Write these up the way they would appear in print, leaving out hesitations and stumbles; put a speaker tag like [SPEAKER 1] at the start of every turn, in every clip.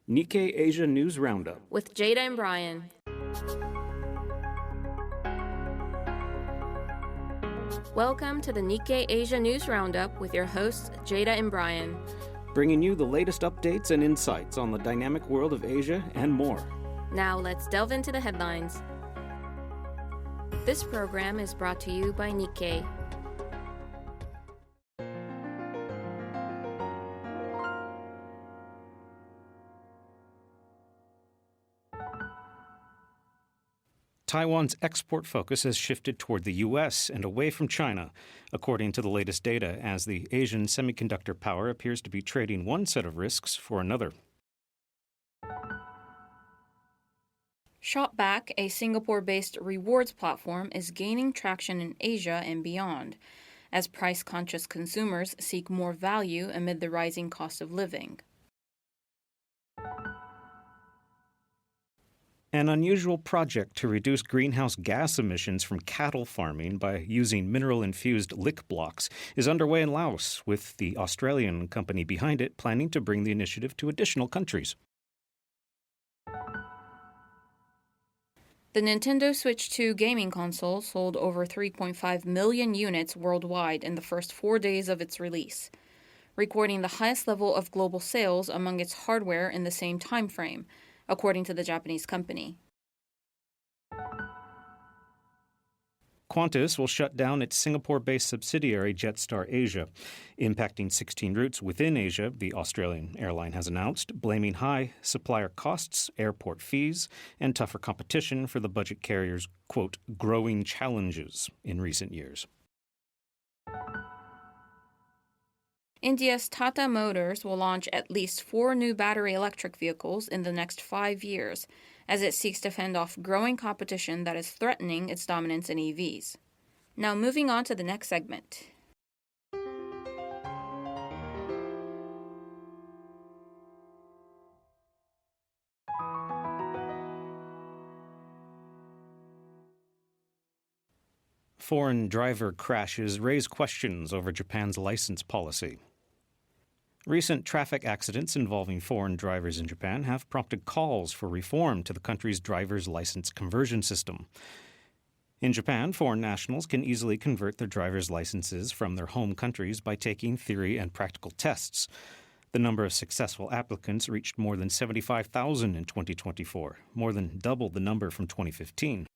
[SPEAKER 1] Nikkei Asia News Roundup
[SPEAKER 2] with Jada and Brian. Welcome to the Nikkei Asia News Roundup with your hosts, Jada and Brian.
[SPEAKER 1] bringing you the latest updates and insights on the dynamic world of Asia and more.
[SPEAKER 2] Now let's delve into the headlines. This program is brought to you by Nikkei.
[SPEAKER 1] Taiwan's export focus has shifted toward the U.S. and away from China, according to the latest data, as the Asian semiconductor power appears to be trading one set of risks for another.
[SPEAKER 2] Shopback, a Singapore-based rewards platform, is gaining traction in Asia and beyond, as price-conscious consumers seek more value amid the rising cost of living.
[SPEAKER 1] An unusual project to reduce greenhouse gas emissions from cattle farming by using mineral-infused lick blocks is underway in Laos, with the Australian company behind it planning to bring the initiative to additional countries.
[SPEAKER 2] The Nintendo Switch 2 gaming console sold over 3.5 million units worldwide in the first 4 days of its release, recording the highest level of global sales among its hardware in the same time frame, according to the Japanese company.
[SPEAKER 1] Qantas will shut down its Singapore-based subsidiary Jetstar Asia, impacting 16 routes within Asia, the Australian airline has announced, blaming high supplier costs, airport fees, and tougher competition for the budget carrier's, quote, growing challenges in recent years.
[SPEAKER 2] India's Tata Motors will launch at least 4 new battery electric vehicles in the next 5 years, as it seeks to fend off growing competition that is threatening its dominance in EVs. Now moving on to the next segment.
[SPEAKER 1] Foreign driver crashes raise questions over Japan's license policy. Recent traffic accidents involving foreign drivers in Japan have prompted calls for reform to the country's driver's license conversion system. In Japan, foreign nationals can easily convert their driver's licenses from their home countries by taking theory and practical tests. The number of successful applicants reached more than 75,000 in 2024, more than double the number from 2015.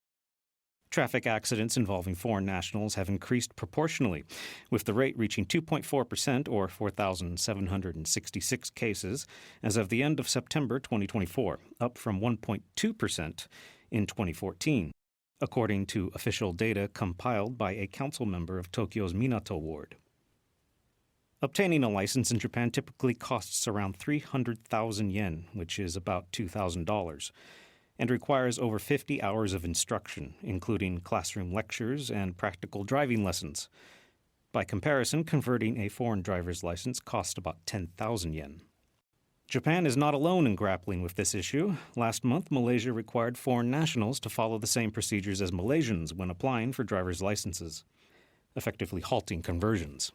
[SPEAKER 1] Traffic accidents involving foreign nationals have increased proportionally, with the rate reaching 2.4% or 4,766 cases as of the end of September 2024, up from 1.2% in 2014, according to official data compiled by a council member of Tokyo's Minato ward. Obtaining a license in Japan typically costs around 300,000 yen, which is about $2,000. And requires over 50 hours of instruction, including classroom lectures and practical driving lessons. By comparison, converting a foreign driver's license costs about 10,000 yen. Japan is not alone in grappling with this issue. Last month, Malaysia required foreign nationals to follow the same procedures as Malaysians when applying for driver's licenses, effectively halting conversions.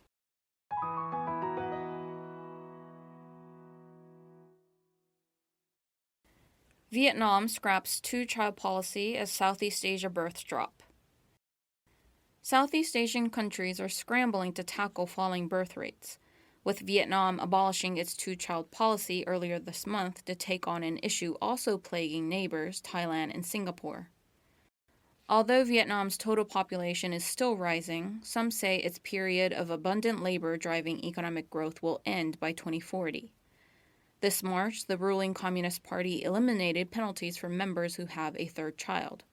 [SPEAKER 2] Vietnam scraps two-child policy as Southeast Asia births drop. Southeast Asian countries are scrambling to tackle falling birth rates, with Vietnam abolishing its two-child policy earlier this month to take on an issue also plaguing neighbors Thailand and Singapore. Although Vietnam's total population is still rising, some say its period of abundant labor driving economic growth will end by 2040. This March, the ruling Communist Party eliminated penalties for members who have a third child.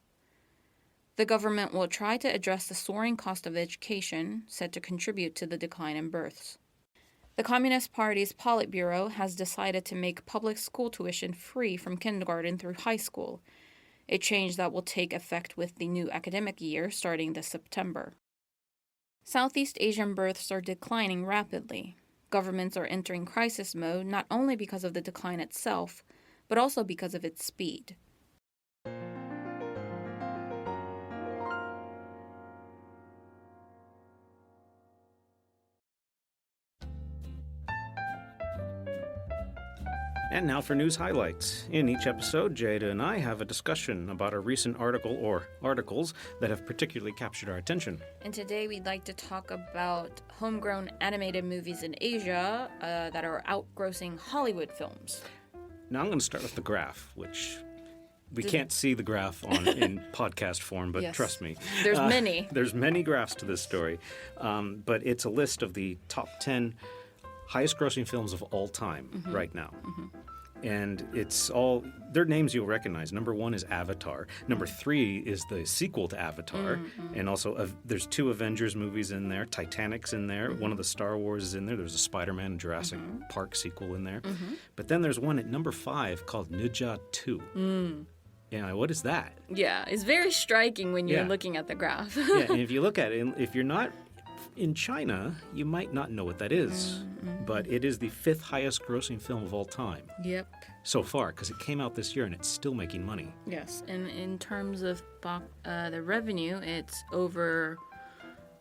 [SPEAKER 2] The government will try to address the soaring cost of education, said to contribute to the decline in births. The Communist Party's Politburo has decided to make public school tuition free from kindergarten through high school, a change that will take effect with the new academic year starting this September. Southeast Asian births are declining rapidly. Governments are entering crisis mode not only because of the decline itself, but also because of its speed.
[SPEAKER 1] And now for news highlights. In each episode, Jada and I have a discussion about a recent article or articles that have particularly captured our attention.
[SPEAKER 2] And today we'd like to talk about homegrown animated movies in Asia that are outgrossing Hollywood films.
[SPEAKER 1] Now I'm going to start with the graph, which we can't see the graph in podcast form, but trust me.
[SPEAKER 2] There's many.
[SPEAKER 1] There's many graphs to this story, but it's a list of the top 10 highest grossing films of all time right now. And it's all, their names you'll recognize. Number 1 is Avatar. Number 3 is the sequel to Avatar. And also there's 2 Avengers movies in there. Titanic's in there. One of the Star Wars is in there. There's a Spider-Man and Jurassic Park sequel in there. But then there's one at number 5 called Ninja 2. Yeah, what is that?
[SPEAKER 2] Yeah, it's very striking when you're looking at the graph.
[SPEAKER 1] Yeah, and if you look at it, if you're not in China, you might not know what that is. But it is the 5th highest grossing film of all time.
[SPEAKER 2] Yep.
[SPEAKER 1] So far, because it came out this year and it's still making money.
[SPEAKER 2] Yes, and in terms of the revenue, it's over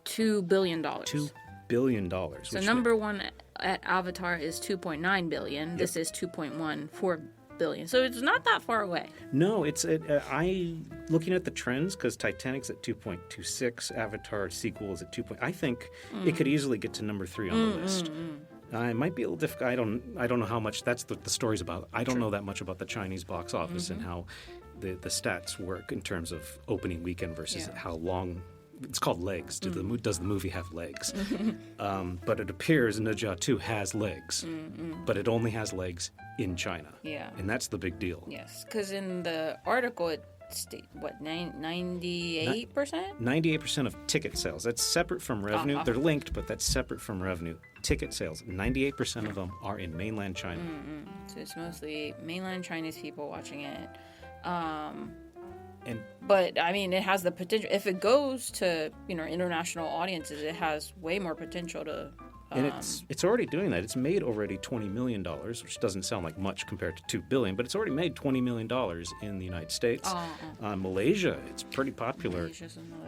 [SPEAKER 2] $2 billion.
[SPEAKER 1] $2 billion.
[SPEAKER 2] So number 1 at Avatar is $2.9 billion. This is $2.14 billion. So it's not that far away.
[SPEAKER 1] No, looking at the trends, because Titanic's at 2.26, Avatar sequel is at 2. I think it could easily get to number 3 on the list. It might be a little difficult. I don't know how much that's the story's about. I don't know that much about the Chinese box office and how the stats work in terms of opening weekend versus how long. It's called legs. Does the movie have legs? But it appears Ninja 2 has legs, but it only has legs in China.
[SPEAKER 2] Yeah.
[SPEAKER 1] And that's the big deal.
[SPEAKER 2] Yes, because in the article it states, 98%?
[SPEAKER 1] 98% of ticket sales. That's separate from revenue. They're linked, but that's separate from revenue. Ticket sales, 98% of them are in mainland China.
[SPEAKER 2] So it's mostly mainland Chinese people watching it.
[SPEAKER 1] And
[SPEAKER 2] But I mean, it has the potential. If it goes to international audiences, it has way more potential to.
[SPEAKER 1] And it's already doing that. It's made already $20 million, which doesn't sound like much compared to $2 billion, but it's already made $20 million in the United States. Malaysia, it's pretty popular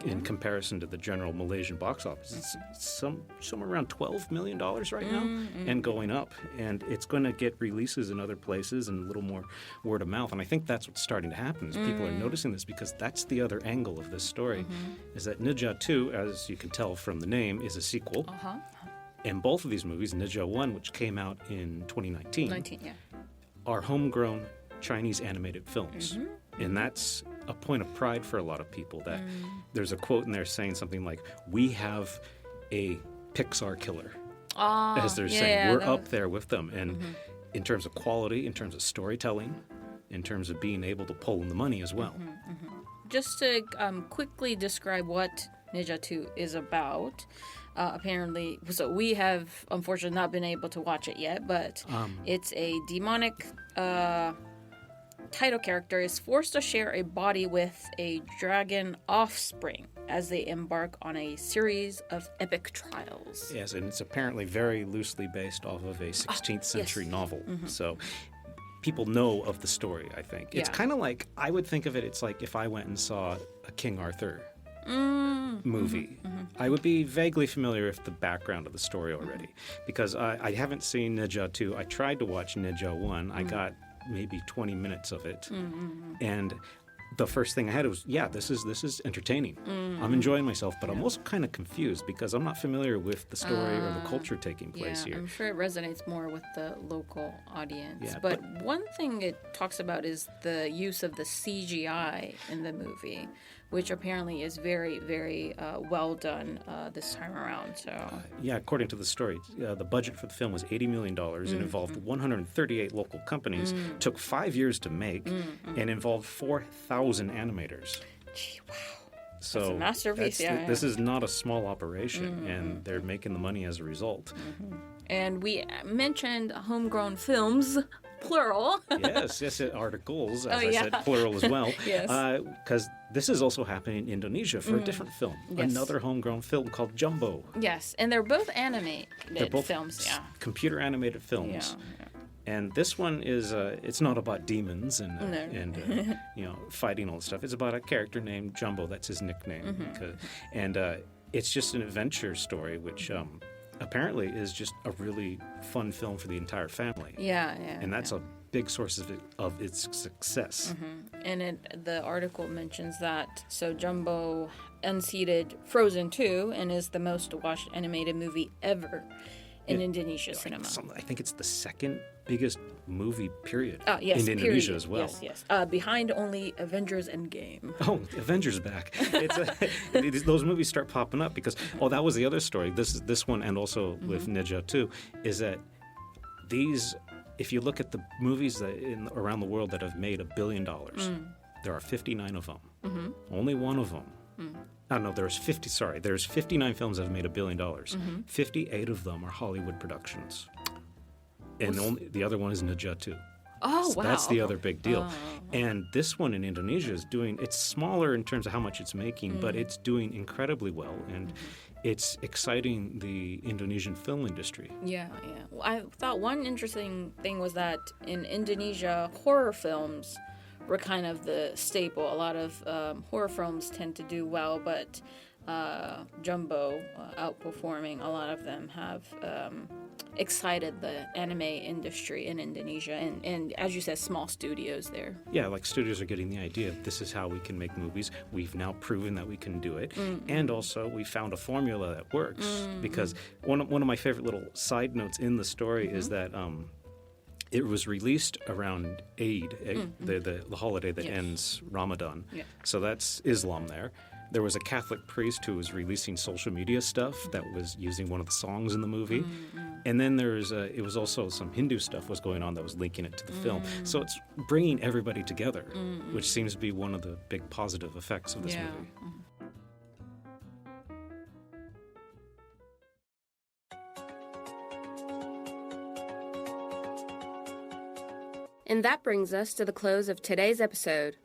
[SPEAKER 1] in comparison to the general Malaysian box office. It's somewhere around $12 million right now and going up. And it's going to get releases in other places and a little more word of mouth. And I think that's what's starting to happen is people are noticing this because that's the other angle of this story, is that Ninja 2, as you can tell from the name, is a sequel. And both of these movies, Ninja 1, which came out in 2019, are homegrown Chinese animated films. And that's a point of pride for a lot of people that there's a quote in there saying something like, we have a Pixar killer. As they're saying, we're up there with them. And in terms of quality, in terms of storytelling, in terms of being able to pull in the money as well.
[SPEAKER 2] Just to quickly describe what Ninja 2 is about. Apparently, so we have unfortunately not been able to watch it yet, but it's a demonic title character is forced to share a body with a dragon offspring as they embark on a series of epic trials.
[SPEAKER 1] Yes, and it's apparently very loosely based off of a 16th century novel. So people know of the story, I think. It's kind of like, I would think of it, it's like if I went and saw a King Arthur movie. I would be vaguely familiar with the background of the story already because I haven't seen Ninja 2. I tried to watch Ninja 1. I got maybe 20 minutes of it. And the first thing I had was, this is entertaining. I'm enjoying myself, but I'm also kind of confused because I'm not familiar with the story or the culture taking place here.
[SPEAKER 2] I'm sure it resonates more with the local audience. But one thing it talks about is the use of the CGI in the movie, which apparently is very, very well done this time around. So
[SPEAKER 1] according to the story, the budget for the film was $80 million and involved 138 local companies, took 5 years to make, and involved 4,000 animators.
[SPEAKER 2] Gee, wow.
[SPEAKER 1] So
[SPEAKER 2] that's a masterpiece,
[SPEAKER 1] this is not a small operation, and they're making the money as a result.
[SPEAKER 2] And we mentioned homegrown films, plural.
[SPEAKER 1] yes, articles, as I said, plural as well. Because this is also happening in Indonesia for a different film, another homegrown film called Jumbo.
[SPEAKER 2] Yes, and they're both animated films,
[SPEAKER 1] computer animated films. And this one is, it's not about demons and fighting all this stuff. It's about a character named Jumbo. That's his nickname. And it's just an adventure story, which apparently is just a really fun film for the entire family. And that's a big sources of its success.
[SPEAKER 2] And the article mentions that Jumbo unseated Frozen 2 and is the most watched animated movie ever in Indonesia cinema.
[SPEAKER 1] I think it's the second biggest movie, period,
[SPEAKER 2] yes,
[SPEAKER 1] in Indonesia as well.
[SPEAKER 2] Yes. Behind only Avengers Endgame.
[SPEAKER 1] Oh, Avengers back. Those movies start popping up because, that was the other story. This one, and also with Ninja too, is that these, if you look at the movies around the world that have made $1 billion, there are 59 of them. Only one of them. No, there's 50. Sorry, there's 59 films that have made $1 billion. 58 of them are Hollywood productions, and the other one is Ninja too.
[SPEAKER 2] Oh, wow.
[SPEAKER 1] That's the other big deal. And this one in Indonesia is it's smaller in terms of how much it's making, but it's doing incredibly well, and it's exciting the Indonesian film industry.
[SPEAKER 2] Yeah. Well, I thought one interesting thing was that in Indonesia, horror films were kind of the staple. A lot of horror films tend to do well, but Jumbo outperforming a lot of them have excited the anime industry in Indonesia, and as you said, small studios there.
[SPEAKER 1] Yeah, like studios are getting the idea, this is how we can make movies. We've now proven that we can do it. And also we found a formula that works, because one of my favorite little side notes in the story is that it was released around Eid, the holiday that ends Ramadan. Yeah. So that's Islam there. There was a Catholic priest who was releasing social media stuff that was using one of the songs in the movie. And then it was also some Hindu stuff was going on that was linking it to the film. So it's bringing everybody together, which seems to be one of the big positive effects of this movie.
[SPEAKER 2] And that brings us to the close of today's episode.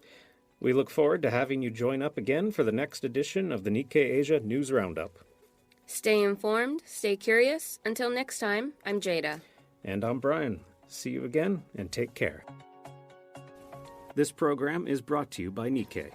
[SPEAKER 1] We look forward to having you join up again for the next edition of the Nikkei Asia News Roundup.
[SPEAKER 2] Stay informed, stay curious. Until next time, I'm Jada.
[SPEAKER 1] And I'm Brian. See you again, and take care. This program is brought to you by Nikkei.